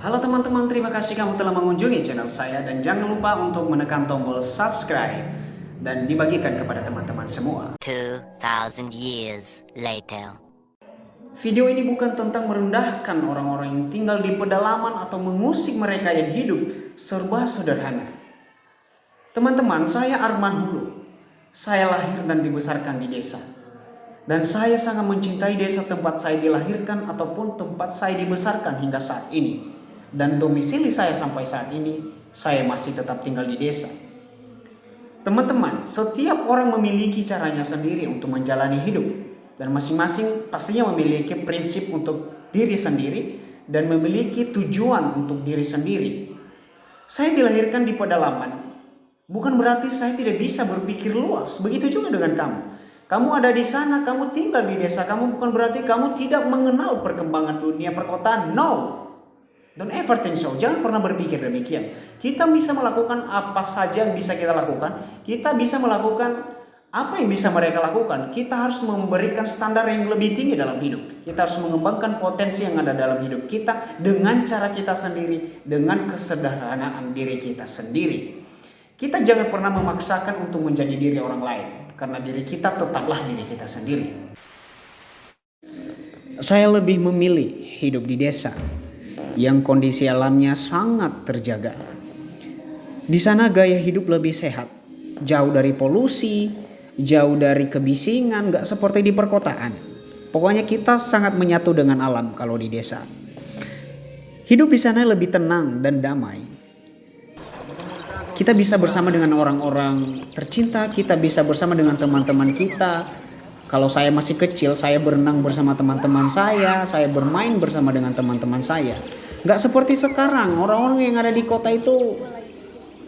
Halo teman-teman, terima kasih kamu telah mengunjungi channel saya dan jangan lupa untuk menekan tombol subscribe dan dibagikan kepada teman-teman semua. 2,000 years later. Video ini bukan tentang merendahkan orang-orang yang tinggal di pedalaman atau mengusik mereka yang hidup serba sederhana. Teman-teman, saya Arman Hulu. Saya lahir dan dibesarkan di desa. Dan saya sangat mencintai desa tempat saya dilahirkan ataupun tempat saya dibesarkan hingga saat ini. Dan domisili saya sampai saat ini, saya masih tetap tinggal di desa. Teman-teman, setiap orang memiliki caranya sendiri untuk menjalani hidup. Dan masing-masing pastinya memiliki prinsip untuk diri sendiri dan memiliki tujuan untuk diri sendiri. Saya dilahirkan di pedalaman, bukan berarti saya tidak bisa berpikir luas. Begitu juga dengan kamu. Kamu ada di sana, kamu tinggal di desa, kamu bukan berarti kamu tidak mengenal perkembangan dunia perkotaan. No, don't ever think so. Jangan pernah berpikir demikian. Kita bisa melakukan apa saja yang bisa kita lakukan. Kita bisa melakukan apa yang bisa mereka lakukan. Kita harus memberikan standar yang lebih tinggi dalam hidup. Kita harus mengembangkan potensi yang ada dalam hidup kita dengan cara kita sendiri, dengan kesederhanaan diri kita sendiri. Kita jangan pernah memaksakan untuk menjadi diri orang lain, karena diri kita tetaplah diri kita sendiri. Saya lebih memilih hidup di desa yang kondisi alamnya sangat terjaga. Di sana gaya hidup lebih sehat, jauh dari polusi, jauh dari kebisingan, gak seperti di perkotaan. Pokoknya kita sangat menyatu dengan alam kalau di desa. Hidup di sana lebih tenang dan damai. Kita bisa bersama dengan orang-orang tercinta, kita bisa bersama dengan teman-teman kita. Kalau saya masih kecil, saya berenang bersama teman-teman saya bermain bersama dengan teman-teman saya. Gak seperti sekarang, orang-orang yang ada di kota itu,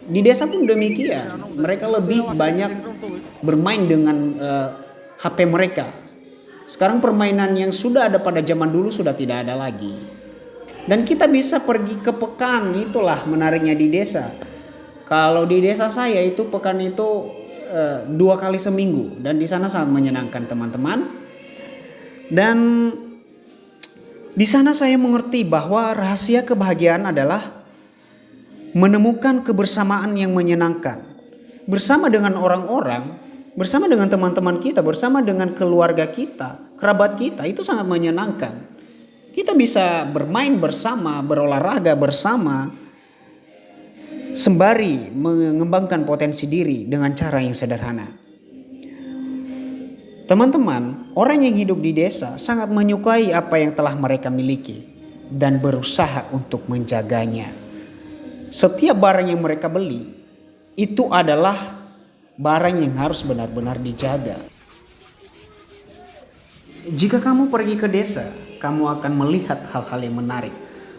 di desa pun demikian. Mereka lebih banyak bermain dengan HP mereka. Sekarang permainan yang sudah ada pada zaman dulu sudah tidak ada lagi. Dan kita bisa pergi ke pekan, itulah menariknya di desa. Kalau di desa saya itu pekan itu 2 kali seminggu dan di sana sangat menyenangkan teman-teman. Dan di sana saya mengerti bahwa rahasia kebahagiaan adalah menemukan kebersamaan yang menyenangkan bersama dengan orang-orang, bersama dengan teman-teman kita, bersama dengan keluarga kita, kerabat kita, itu sangat menyenangkan. Kita bisa bermain bersama, berolahraga bersama, sembari mengembangkan potensi diri dengan cara yang sederhana. Teman-teman, orang yang hidup di desa sangat menyukai apa yang telah mereka miliki dan berusaha untuk menjaganya. Setiap barang yang mereka beli itu adalah barang yang harus benar-benar dijaga. Jika kamu pergi ke desa, kamu akan melihat hal-hal yang menarik.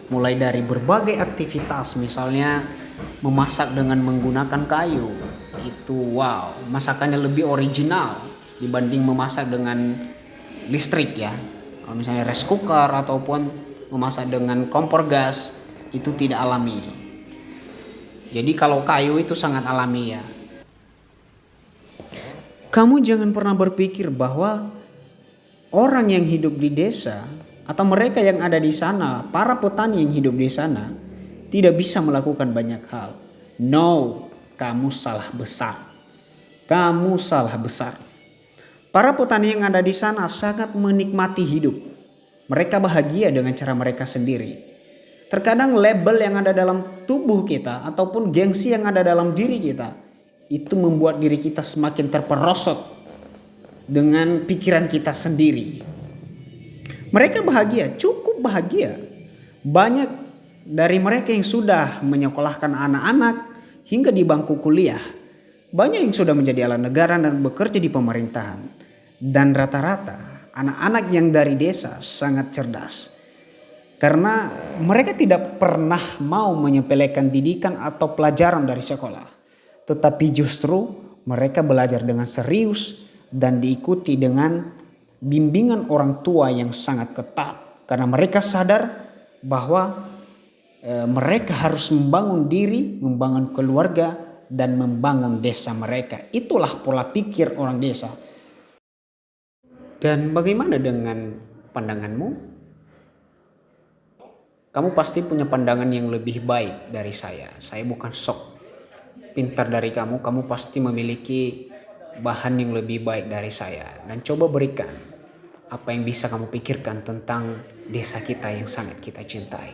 Mulai dari berbagai aktivitas, misalnya memasak dengan menggunakan kayu. Itu wow, masakannya lebih original dibanding memasak dengan listrik ya. Kalau misalnya rice cooker ataupun memasak dengan kompor gas, itu tidak alami. Jadi kalau kayu itu sangat alami ya. Kamu jangan pernah berpikir bahwa orang yang hidup di desa atau mereka yang ada di sana, para petani yang hidup di sana, tidak bisa melakukan banyak hal. No, kamu salah besar. Kamu salah besar. Para petani yang ada di sana sangat menikmati hidup. Mereka bahagia dengan cara mereka sendiri. Terkadang label yang ada dalam tubuh kita ataupun gengsi yang ada dalam diri kita, itu membuat diri kita semakin terperosot dengan pikiran kita sendiri. Mereka bahagia, cukup bahagia. Banyak dari mereka yang sudah menyekolahkan anak-anak hingga di bangku kuliah. Banyak yang sudah menjadi alat negara dan bekerja di pemerintahan. Dan rata-rata anak-anak yang dari desa sangat cerdas. Karena mereka tidak pernah mau menyepelekan didikan atau pelajaran dari sekolah. Tetapi justru mereka belajar dengan serius dan diikuti dengan bimbingan orang tua yang sangat ketat. Karena mereka sadar bahwa mereka harus membangun diri, membangun keluarga, dan membangun desa mereka. Itulah pola pikir orang desa. Dan bagaimana dengan pandanganmu? Kamu pasti punya pandangan yang lebih baik dari saya. Saya bukan sok pintar dari kamu. Kamu pasti memiliki bahan yang lebih baik dari saya. Dan coba berikan apa yang bisa kamu pikirkan tentang desa kita yang sangat kita cintai.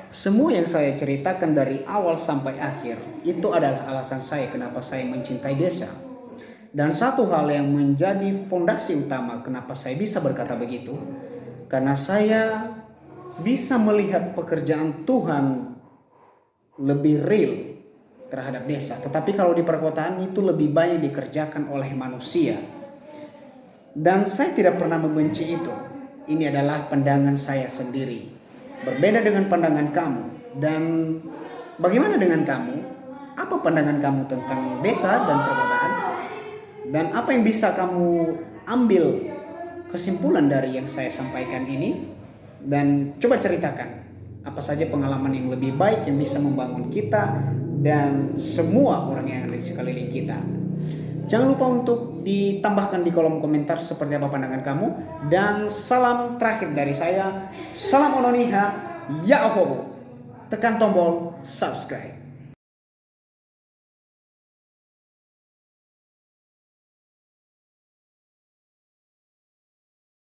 Semua yang saya ceritakan dari awal sampai akhir itu adalah alasan saya kenapa saya mencintai desa. Dan satu hal yang menjadi fondasi utama kenapa saya bisa berkata begitu, karena saya bisa melihat pekerjaan Tuhan lebih real terhadap desa. Tetapi kalau di perkotaan itu lebih banyak dikerjakan oleh manusia. Dan saya tidak pernah membenci itu. Ini adalah pandangan saya sendiri. Berbeda dengan pandangan kamu. Dan bagaimana dengan kamu? Apa pandangan kamu tentang desa dan perkotaan? Dan apa yang bisa kamu ambil kesimpulan dari yang saya sampaikan ini? Dan coba ceritakan apa saja pengalaman yang lebih baik yang bisa membangun kita dan semua orang yang ada di sekeliling kita. Jangan lupa untuk ditambahkan di kolom komentar seperti apa pandangan kamu. Dan salam terakhir dari saya, salam Ononiha, ya Ohobo. Tekan tombol subscribe.